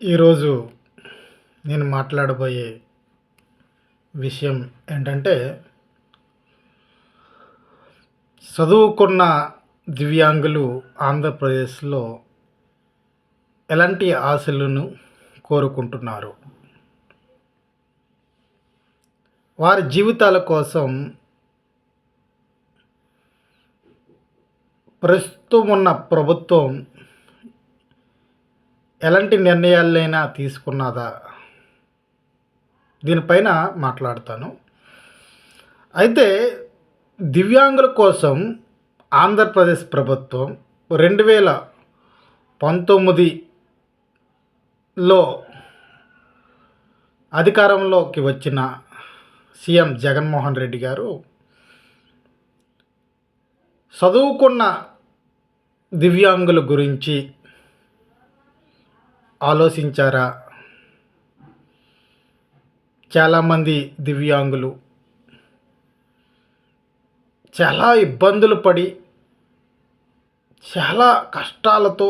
ఈరోజు నేను మాట్లాడబోయే విషయం ఏంటంటే, చదువుకున్న దివ్యాంగులు ఆంధ్రప్రదేశ్‌లో ఎలాంటి ఆశలను కోరుకుంటున్నారు? వారి జీవితాల కోసం ప్రస్తుతం ఉన్న ప్రభుత్వం ఎలాంటి నిర్ణయాలైనా తీసుకున్నదా? దీనిపైన మాట్లాడతాను. అయితే దివ్యాంగుల కోసం ఆంధ్రప్రదేశ్ ప్రభుత్వం 2019లో అధికారంలోకి వచ్చిన సీఎం జగన్మోహన్ రెడ్డి గారు చదువుకున్న దివ్యాంగుల గురించి ఆలోచించారా? చాలామంది దివ్యాంగులు చాలా ఇబ్బందులు పడి, చాలా కష్టాలతో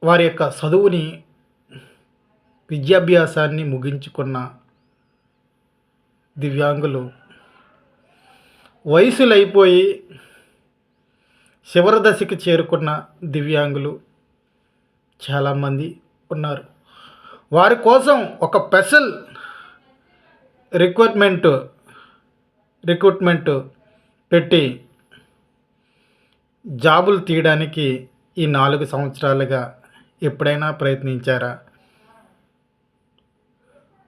వారి యొక్క చదువుని, విద్యాభ్యాసాన్ని ముగించుకున్న దివ్యాంగులు వయసులైపోయి చివరి దశకి చేరుకున్న దివ్యాంగులు చాలామంది ఉన్నారు. వారి కోసం ఒక స్పెషల్ రిక్రూట్మెంట్ పెట్టి జాబులు తీయడానికి ఈ 4 సంవత్సరాలుగా ఎప్పుడైనా ప్రయత్నించారా?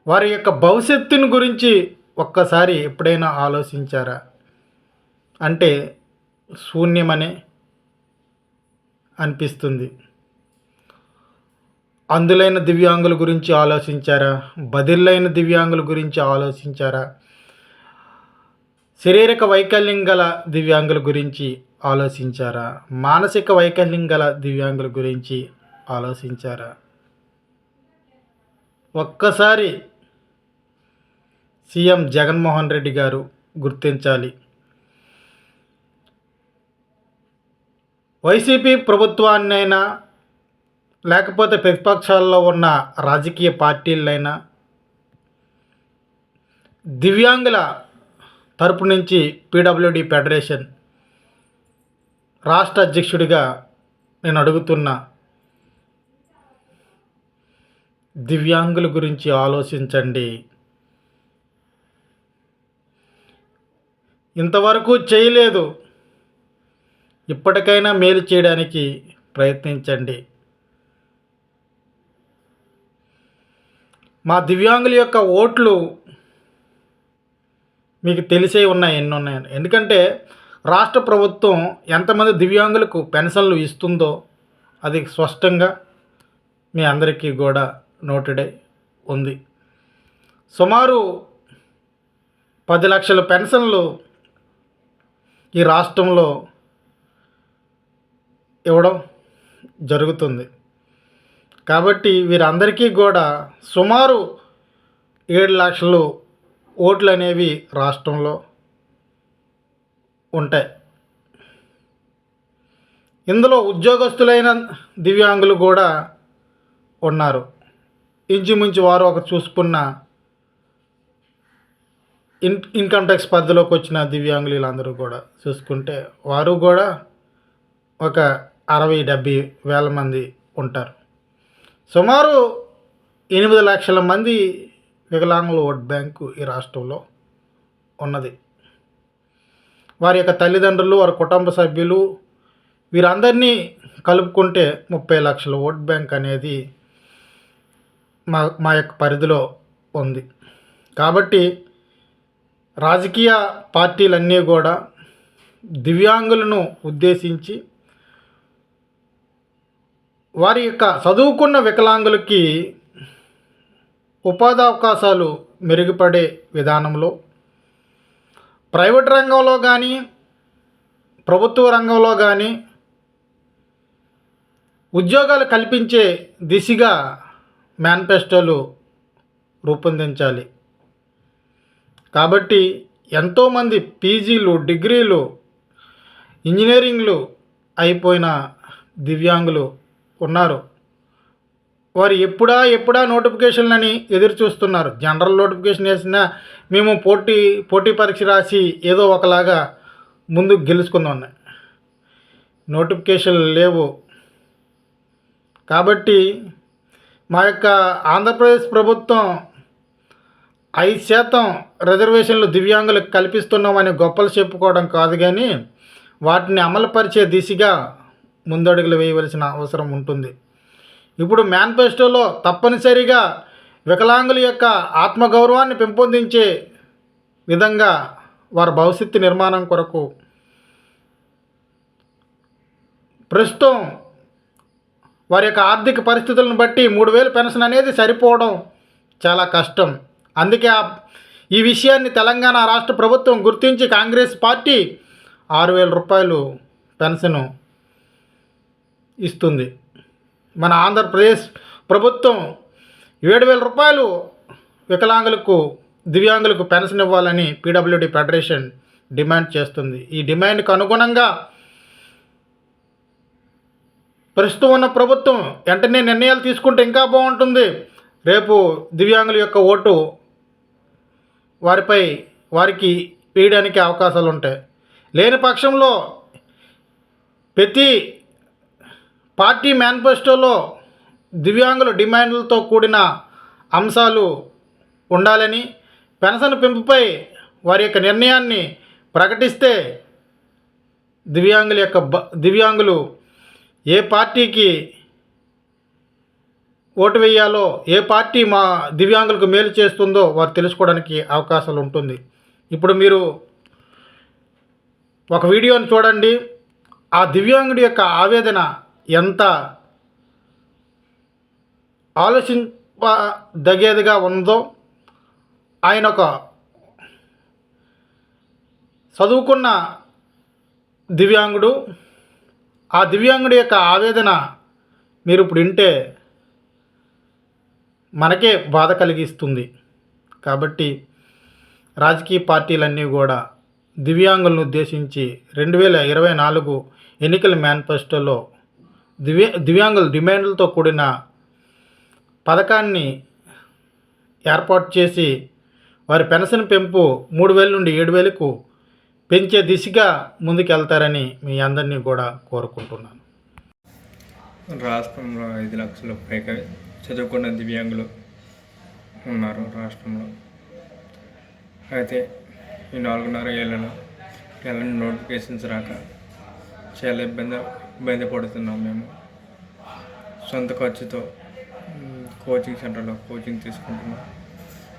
వారి యొక్క భవిష్యత్తుని గురించి ఒక్కసారి ఎప్పుడైనా ఆలోచించారా? అంటే శూన్యమనే అనిపిస్తుంది. అందులైన దివ్యాంగుల గురించి ఆలోచించారా? బదిర్లైన దివ్యాంగుల గురించి ఆలోచించారా? శారీరక వైకల్యం గల దివ్యాంగుల గురించి ఆలోచించారా? మానసిక వైకల్యం గల దివ్యాంగుల గురించి ఆలోచించారా? ఒక్కసారి సీఎం జగన్మోహన్ రెడ్డి గారు గుర్తించాలి. వైసీపీ ప్రభుత్వాన్నైనా, లేకపోతే ప్రతిపక్షాల్లో ఉన్న రాజకీయ పార్టీలైనా దివ్యాంగుల తరపు నుంచి పీడబ్ల్యూడీ ఫెడరేషన్ రాష్ట్ర అధ్యక్షుడిగా నేను అడుగుతున్నా, దివ్యాంగుల గురించి ఆలోచించండి. ఇంతవరకు చేయలేదు, ఇప్పటికైనా మేలు చేయడానికి ప్రయత్నించండి. మా దివ్యాంగుల యొక్క ఓట్లు మీకు తెలిసే ఉన్నాయి, ఎన్ని ఉన్నాయని. ఎందుకంటే రాష్ట్ర ప్రభుత్వం ఎంతమంది దివ్యాంగులకు పెన్షన్లు ఇస్తుందో అది స్పష్టంగా మీ అందరికీ కూడా నోటెడ్ ఉంది. సుమారు 10 లక్షల పెన్షన్లు ఈ రాష్ట్రంలో ఇవ్వడం జరుగుతుంది. కాబట్టి వీరందరికీ కూడా సుమారు 7 లక్షలు ఓట్లు అనేవి రాష్ట్రంలో ఉంటాయి. ఇందులో ఉద్యోగస్తులైన దివ్యాంగులు కూడా ఉన్నారు. ఇంచుమించు వారు ఒక చూసుకున్న ఇన్కమ్ ట్యాక్స్ పరిధిలోకి వచ్చిన దివ్యాంగులు వీళ్ళందరూ కూడా చూసుకుంటే వారు కూడా ఒక 60-70 వేల మంది ఉంటారు. సుమారు 8 లక్షల మంది వికలాంగుల ఓట్ బ్యాంకు ఈ రాష్ట్రంలో ఉన్నది. వారి యొక్క తల్లిదండ్రులు, వారి కుటుంబ సభ్యులు వీరందరినీ కలుపుకుంటే 30 లక్షల ఓట్ బ్యాంక్ అనేది మా యొక్క పరిధిలో ఉంది. కాబట్టి రాజకీయ పార్టీలన్నీ కూడా దివ్యాంగులను ఉద్దేశించి వారి యొక్క చదువుకున్న వికలాంగులకి ఉపాధి అవకాశాలు మెరుగుపడే విధానంలో ప్రైవేట్ రంగంలో కానీ, ప్రభుత్వ రంగంలో కానీ ఉద్యోగాలు కల్పించే దిశగా మేనిఫెస్టోలు రూపొందించాలి. కాబట్టి ఎంతోమంది పీజీలు, డిగ్రీలు, ఇంజనీరింగ్లు అయిపోయిన దివ్యాంగులు ఉన్నారు. వారు ఎప్పుడా నోటిఫికేషన్లని ఎదురు చూస్తున్నారు. జనరల్ నోటిఫికేషన్ వేసినా మేము పోటీ పరీక్ష రాసి ఏదో ఒకలాగా ముందుకు గెలుచుకుందాం. నోటిఫికేషన్లు లేవు. కాబట్టి మా యొక్క ఆంధ్రప్రదేశ్ ప్రభుత్వం 5% రిజర్వేషన్లు దివ్యాంగులకు కల్పిస్తున్నామని గొప్పలు చెప్పుకోవడం కాదు, కానీ వాటిని అమలుపరిచే దిశగా ముందడుగులు వేయవలసిన అవసరం ఉంటుంది. ఇప్పుడు మేనిఫెస్టోలో తప్పనిసరిగా వికలాంగుల యొక్క ఆత్మగౌరవాన్ని పెంపొందించే విధంగా వారి భవిష్యత్తు నిర్మాణం కొరకు ప్రస్తుతం వారి యొక్క ఆర్థిక పరిస్థితులను బట్టి 3,000 పెన్షన్ అనేది సరిపోవడం చాలా కష్టం. అందుకే ఈ విషయాన్ని తెలంగాణ రాష్ట్ర ప్రభుత్వం గుర్తించి కాంగ్రెస్ పార్టీ 6,000 రూపాయలు పెన్షను ఇస్తుంది. మన ఆంధ్రప్రదేశ్ ప్రభుత్వం 7,000 రూపాయలు వికలాంగులకు దివ్యాంగులకు పెన్షన్ ఇవ్వాలని పీడబ్ల్యూడీ ఫెడరేషన్ డిమాండ్ చేస్తుంది. ఈ డిమాండ్కు అనుగుణంగా ప్రస్తుతం ఉన్న ప్రభుత్వం వెంటనే నిర్ణయాలు తీసుకుంటే ఇంకా బాగుంటుంది. రేపు దివ్యాంగుల యొక్క ఓటు వారికి వేయడానికి అవకాశాలు ఉంటాయి. లేని పక్షంలో ప్రతి పార్టీ మేనిఫెస్టోలో దివ్యాంగుల డిమాండ్లతో కూడిన అంశాలు ఉండాలని, పెన్షన్ పెంపుపై వారి యొక్క నిర్ణయాన్ని ప్రకటిస్తే దివ్యాంగులు ఏ పార్టీకి ఓటు వేయాలో, ఏ పార్టీ మా దివ్యాంగులకు మేలు చేస్తుందో వారు తెలుసుకోవడానికి అవకాశాలు ఉంటుంది. ఇప్పుడు మీరు ఒక వీడియోని చూడండి. ఆ దివ్యాంగుడి యొక్క ఆవేదన ఎంత ఆలోచింపదగేదిగా ఉందో. ఆయన ఒక చదువుకున్న దివ్యాంగుడు. ఆ దివ్యాంగుడి యొక్క ఆవేదన మీరు ఇప్పుడు వింటే మనకే బాధ కలిగిస్తుంది. కాబట్టి రాజకీయ పార్టీలన్నీ కూడా దివ్యాంగులను ఉద్దేశించి 2024 ఎన్నికల మేనిఫెస్టోలో దివ్యాంగుల డిమాండ్లతో కూడిన పథకాన్ని ఏర్పాటు చేసి వారి పెన్షన్ పెంపు 3,000 నుండి 7,000కు పెంచే దిశగా ముందుకెళ్తారని మీ అందరినీ కూడా కోరుకుంటున్నాను. రాష్ట్రంలో 5 లక్షల పైగా చదువుకున్న దివ్యాంగులు ఉన్నారు రాష్ట్రంలో. అయితే ఈ 4.5 ఏళ్ళలో ఎలాంటి నోటిఫికేషన్స్ రాక చాలా ఇబ్బంది పడుతున్నాం. మేము సొంత ఖర్చుతో కోచింగ్ సెంటర్లో కోచింగ్ తీసుకుంటున్నాం.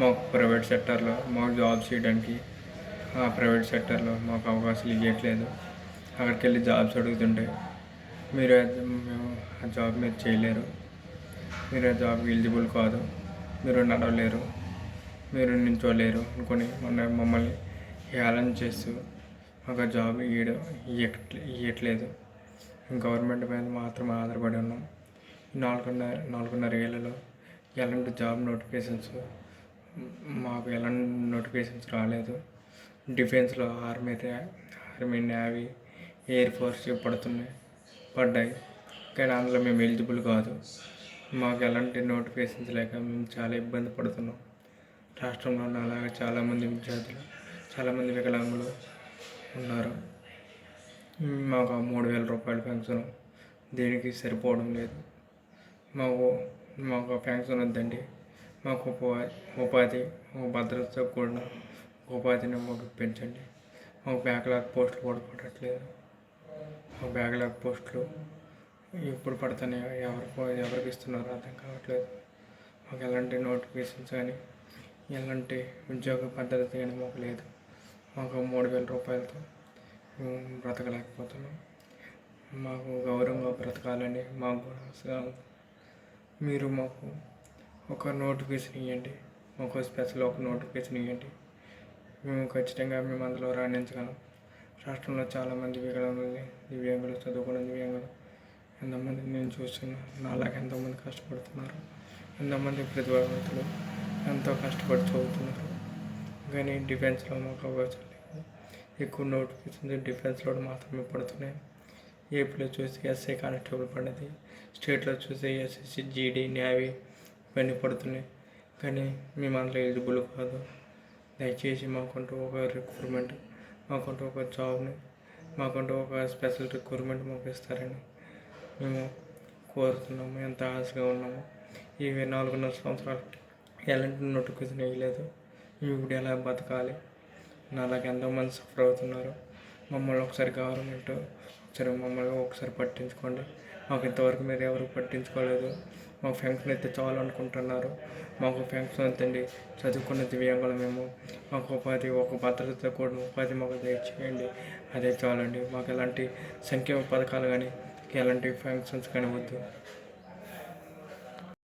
మాకు ప్రైవేట్ సెక్టర్లో మాకు జాబ్ చేయడానికి ప్రైవేట్ సెక్టర్లో మాకు అవకాశాలు ఇవ్వట్లేదు. అక్కడికి వెళ్ళి జాబ్స్ అడుగుతుంటే మీరు ఆ జాబ్ మీరు చేయలేరు, మీరు ఆ జాబ్కి ఎలిజిబుల్ కాదు, మీరు నడవలేరు, మీరు నించోలేరు అనుకొని మమ్మల్ని హేళన చేస్తూ మాకు జాబ్ ఇవ్వట్లేదు. గవర్నమెంట్ మీద మాత్రమే ఆధారపడి ఉన్నాం. 4.5 ఏళ్ళలో ఎలాంటి జాబ్ నోటిఫికేషన్స్ మాకు ఎలాంటి నోటిఫికేషన్స్ రాలేదు. డిఫెన్స్లో ఆర్మీ, నేవీ, ఎయిర్ ఫోర్స్ పడ్డాయి, కానీ అందులో మేము ఎలిజిబుల్ కాదు. మాకు ఎలాంటి నోటిఫికేషన్స్ లేక మేము చాలా ఇబ్బంది పడుతున్నాం. రాష్ట్రంలో అలాగే చాలామంది విద్యార్థులు, చాలామంది వికలాంగులు ఉన్నారు. మాకు 3,000 రూపాయల పెన్షన్ దేనికి సరిపోవడం లేదు. మాకు పెన్షన్ వద్దండి, మాకు ఉపాధి భద్రతతో కూడిన ఉపాధిని మాకు పెంచండి. మాకు బ్యాక్లాగ్ పోస్టులు కూడా పడట్లేదు. మాకు బ్యాక్లాగ్ పోస్టులు ఎప్పుడు పడుతున్నాయో ఎవరికి ఇస్తున్నారో అర్థం కావట్లేదు. మాకు ఎలాంటి నోటిఫికేషన్స్ కానీ ఎలాంటి ఉద్యోగ పద్ధతి కానీ మాకు లేదు. మాకు 3,000 రూపాయలతో బ్రతకలేకపోతున్నాం. మాకు గౌరవంగా బ్రతకాలని మాకు మీరు మాకు ఒక నోటిఫికేషన్ ఇవ్వండి, మాకు స్పెషల్ ఒక నోటిఫికేషన్ ఇవ్వండి. మేము ఖచ్చితంగా మేము అందులో రాణించగలం. రాష్ట్రంలో చాలామంది దివ్యాంగులు చదువుకున్న దివ్యాంగులు ఎంతోమంది నేను చూస్తున్నాను. నాలాగా ఎంతోమంది కష్టపడుతున్నారు. ఎంతోమంది ప్రతిభావంతులు ఎంతో కష్టపడి చదువుతున్నారు. కానీ డిఫెన్స్లో మాకు అవకాశం లేదు. ఎక్కువ నోటిఫికేషన్స్ డిఫెన్స్లో మాత్రమే పడుతున్నాయి. ఏపీలో చూస్తే ఎస్ఐ కానిస్టేబుల్ పడింది, స్టేట్లో చూస్తే ఎస్ఎస్సి జీడీ నేవీ ఇవన్నీ పడుతున్నాయి. కానీ మేము అందులో ఎలిజిబుల్ కాదు. దయచేసి మాకంటూ ఒక రిక్రూట్మెంట్, మాకంటూ ఒక జాబ్ని, మాకంటూ ఒక స్పెషల్ రిక్రూట్మెంట్ మాకు ఇస్తారని మేము కోరుతున్నాము. ఎంత ఆశగా ఉన్నాము. ఈ 4.5 సంవత్సరాలు ఎలాంటి నోటిఫికేషన్ వేయలేదు. ఇప్పుడు ఎలా బతకాలి? నాలాగా ఎంతోమంది సఫర్ అవుతున్నారు. మమ్మల్ని ఒకసారి గవర్నమెంట్ ఒకసారి పట్టించుకోండి. మాకు ఇంతవరకు మీరు ఎవరు పట్టించుకోలేదు. మాకు పెన్షన్ అయితే చాలు అనుకుంటున్నారు. మాకు పెన్షన్ అంతండి. చదువుకున్న దివ్యాంగులు మేము. మాకు ఒక భద్రత కూడా ఉపాధి మాకు దయచేయండి. అదే చాలండి. మాకు ఎలాంటి సంక్షేమ పథకాలు కానీ ఎలాంటి పెన్షన్స్ కానీ వద్దు.